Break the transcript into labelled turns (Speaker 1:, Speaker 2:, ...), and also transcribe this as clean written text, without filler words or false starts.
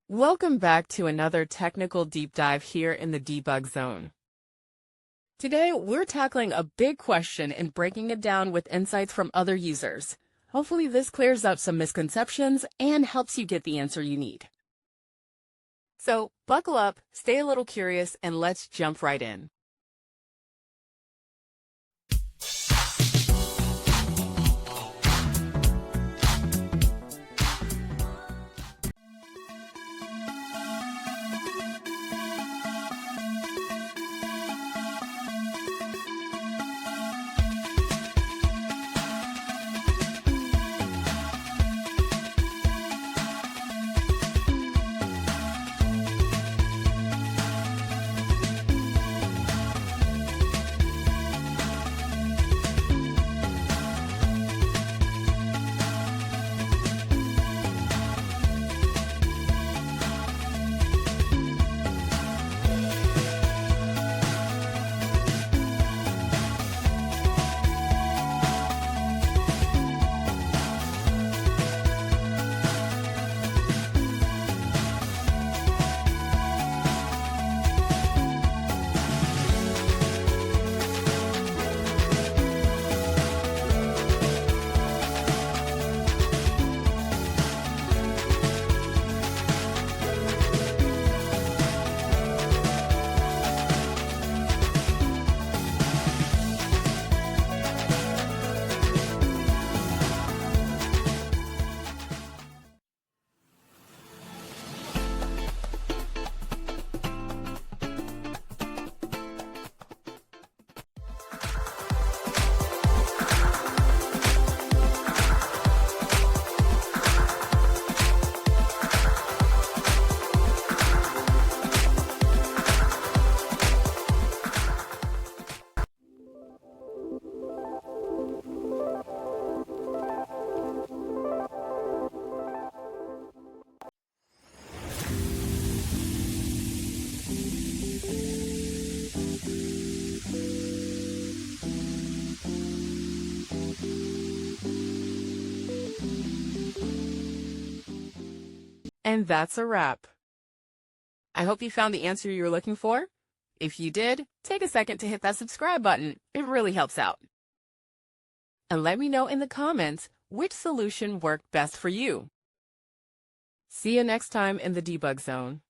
Speaker 1: Welcome back to another technical deep dive here in the debug zone. Today, we're tackling a big question and breaking it down with insights from other users. Hopefully this clears up some misconceptions and helps you get the answer you need. So buckle up, stay a little curious, and let's jump right in. And that's a wrap. I hope you found the answer you were looking for. If you did, take a second to hit that subscribe button. It really helps out. And let me know in the comments which solution worked best for you. See you next time in the debug zone.